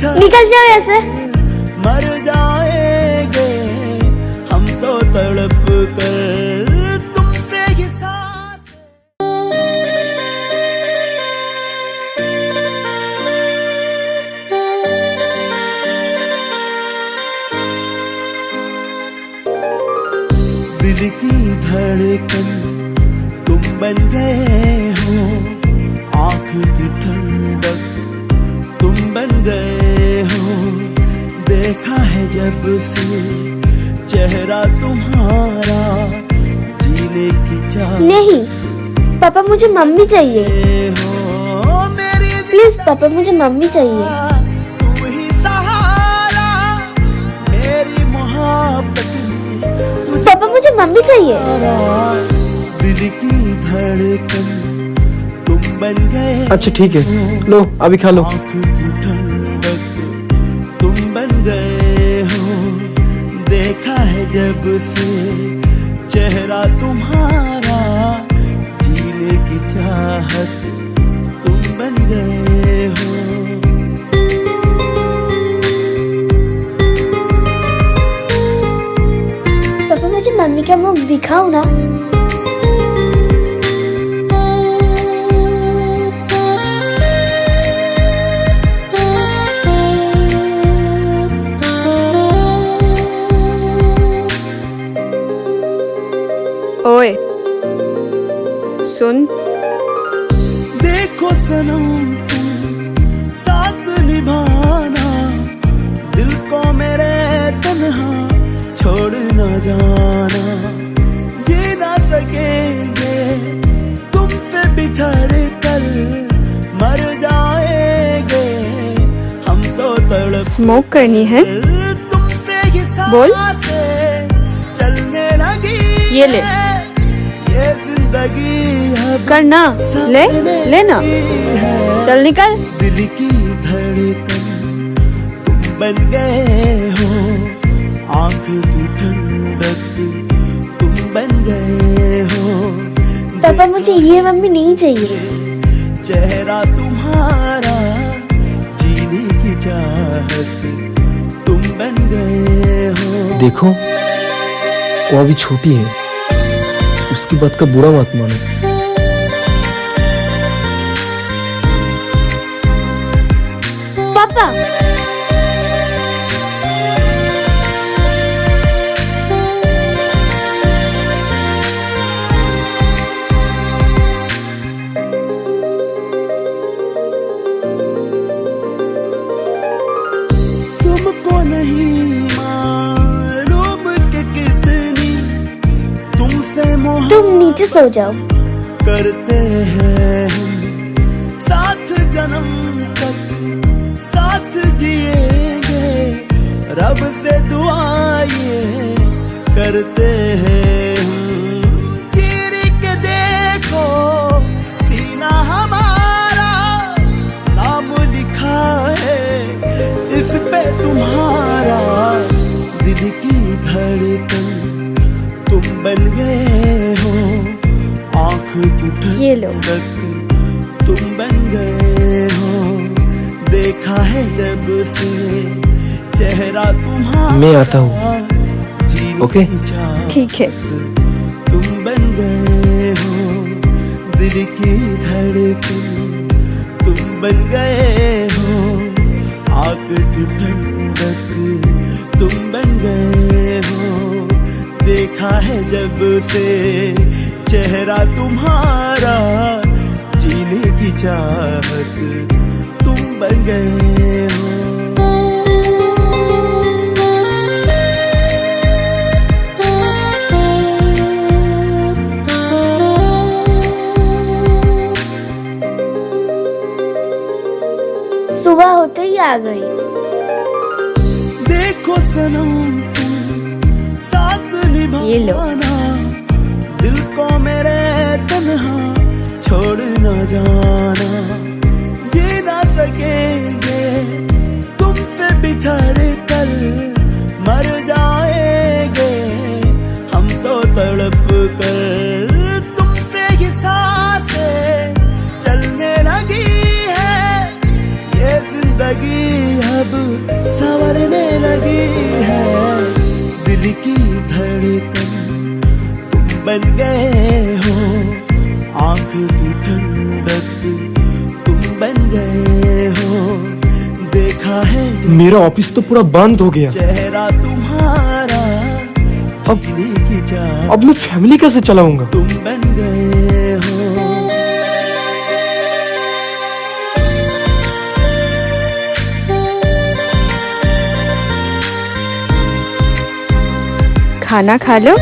निकल जाओ ऐसे। मर जाएंगे हम तो तड़प कर तुमसे ये सांस। दिल की धड़कन तुम बन गए हो, आँख की ठंडक तुम बन गए हो। देखा है जब से चेहरा तुम्हारा, जीने की चाह नहीं पापा, मुझे मम्मी चाहिए। हो मेरी प्लीज पापा, मुझे मम्मी चाहिए। तू ही सहारा मेरी मोहब्बत। पापा मुझे मम्मी चाहिए। दिल की धड़कन तुम बन गए। अच्छा ठीक है, लो अभी खा लो। आँख की ठंडक तुम बन गए हो। देखा है जब से चेहरा तुम्हारा, जीने की चाहत तुम बन गए हो। पापा मुझे मम्मी का मुंह दिखाओ ना। ओए सुन, देखो सनम तुम साथ निभाना, दिल को मेरे तन्हा छोड़ न जाना। ये ना सकेंगे तुमसे बिछड़ कर, मर जाएंगे हम तो तड़प स्मोक करनी है? तुमसे ये बोल। सांसें चलने लगी। ये ले। ये जिंदगी अब करना, ले लेना, चल निकल। दिल की धड़कन तुम बन गए हो, आँख की ठंडक तुम बन गए हो। पापा मुझे ये मम्मी नहीं चाहिए। चेहरा तुम्हारा, जीने की चाहत तुम बन गए हो। देखो वो अभी छोटी है, उसकी बात का बुरा मत मानो। पापा तुमको नहीं मालूम कि कितनी तुमसे मोहब्बत तुम नीचे सो जाओ। करते हैं हम, साथ जन्म तक साथ जिएंगे। रब से दुआएं करते हैं हम, चीर के देखो सीना हमारा, नाम लिखा है इस पे तुम्हारा। दिल की धड़कन तुम बन गए हो, आँख की ये लो। ठंडक तुम बन गए हो। देखा है जब से चेहरा तुम्हारा, मैं आता हूँ। जीने ओके? की चाहत ठीक है। तुम बन गए हो। दिल की धड़कन तुम बन गए हो, आँख की ठंडक तुम बन गए हो। देखा है जब से चेहरा तुम्हारा, जीने की चाहत तुम बन गए हो। सुबह होते ही आ गई। देखो सनम तुम साथ ये लो। निभाना, दिल को मेरे तन्हा छोड़ न जाना। ये ना सकेंगे तुमसे बिछड़ कर, मर जाएंगे हम तो तड़प कर। तुमसे ये सांसें चलने लगी है, ये जिंदगी अब मेरा ऑफिस तो पूरा बंद हो गया। चेहरा तुम्हारा जीने की चाह अब मैं फैमिली कैसे चलाऊंगा? तुम बन गए हो। खाना खा लो।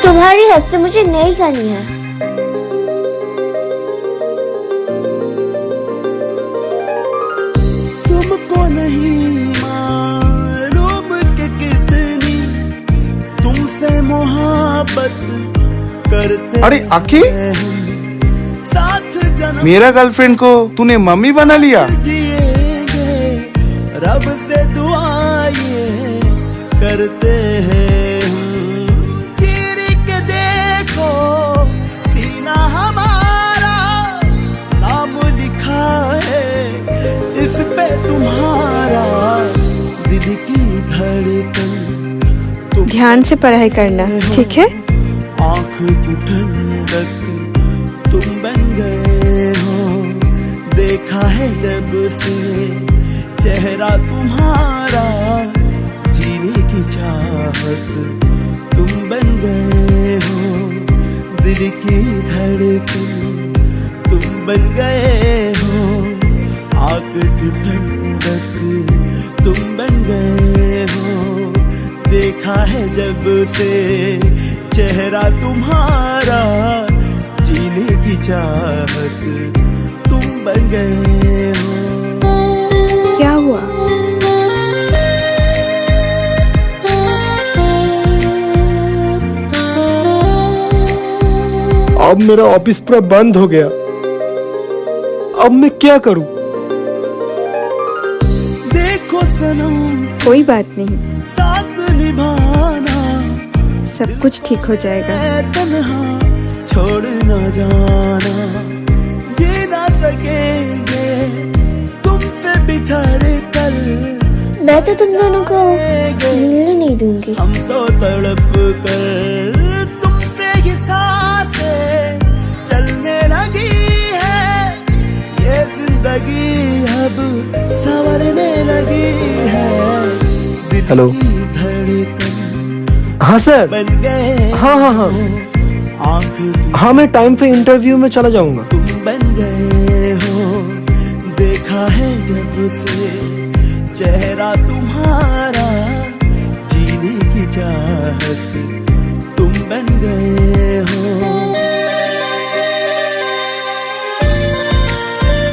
तुम्हारी हंसते मुझे नहीं खानी है। तुमको नहीं मालूम कि कितनी तुमसे मोहब्बत करते अरे आखी, हैं हम। साथ जन्म मेरा गर्लफ्रेंड को तूने मम्मी बना लिया। जिएंगे, रब से दुआएं करते हैं हम। चीर के देखो सीना हमारा, नाम लिखा है इस पे तुम्हारा। दिल की धड़कन तुम ध्यान से पढ़ाई करना, ठीक है? आँख की ठंडक तुम बन गए हो। देखा है जब से चेहरा तुम्हारा, जीने की चाहत तुम बन गए हो। दिल की धड़कन तुम बन गए हो। आँख की ठंडक तुम बन गए हो। देखा है जब से चेहरा तुम्हारा, जीने की चाहत तुम बन गए हो। क्या हुआ? अब मेरा ऑफिस पूरा बंद हो गया। अब मैं क्या करूं? देखो सनम कोई बात नहीं, साथ निभाना, सब कुछ ठीक हो जाएगा। मैं तन्हा छोड़ न जाना। ये ना सकेंगे तुमसे बिछड़ कर, मैं तो तुम दोनों को मिलने नहीं दूंगी। हम तो तड़प कर तुमसे ही सांसें चलने लगी है। ये जिंदगी अब संवरने लगी है। दिल हेलो। की धड़कन हाँ सर। बन गए हाँ हाँ हाँ आँख की हाँ, मैं टाइम पे इंटरव्यू में चला जाऊंगा। तुम बन गए हो। देखा है जब से चेहरा तुम्हारा, जीने की चाहत तुम बन गए हो।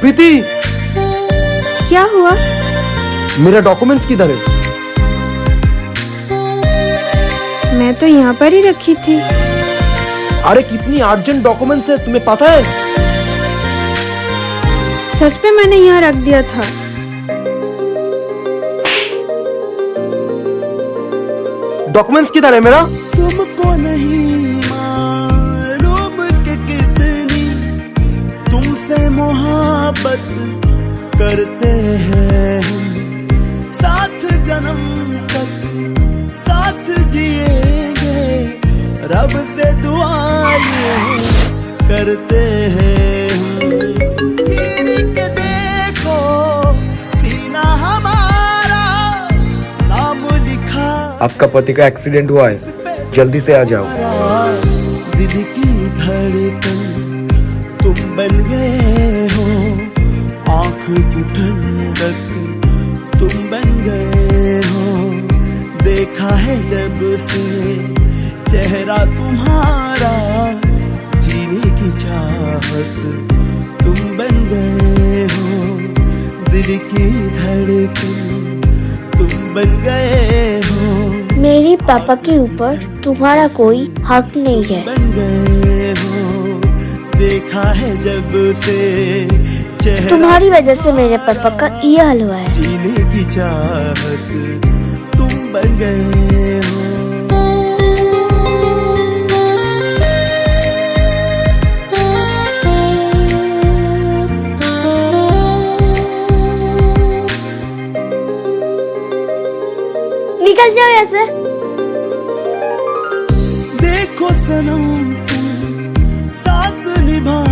प्रीति, क्या हुआ? मेरा डॉक्यूमेंट्स किधर है? मैं तो यहाँ पर ही रखी थी। अरे कितनी अर्जेंट डॉक्यूमेंट्स है, तुम्हें पता है? सच में मैंने यहाँ रख दिया था। डॉक्यूमेंट्स किधर है मेरा? तुमको नहीं मालूम कि कितनी तुमसे मोहब्बत करते हैं हम। साथ जन्म तक साथ जिएंगे, रब से दुआएं करते हैं हम। चीर के देखो सीना हमारा, नाम लिखा आपका पति का एक्सीडेंट हुआ है, जल्दी से आ जाओ। दिल की धड़कन तुम बन गए हो। आँख की ठंडक तुम बन गए हो। देखा है जब से चेहरा तुम्हारा, जीने की चाहत तुम बन गए हो। दिल की धड़कन तुम बन गए हो। मेरे पापा के ऊपर तुम्हारा कोई हक नहीं है। बन गए हो। देखा है जब से चेहरा तुम्हारी वजह से मेरे पापा का ये हाल हुआ है। जीने की चाहत तुम बन गए हो। निकल जाओ यहाँ से। देखो सनम तुम निभा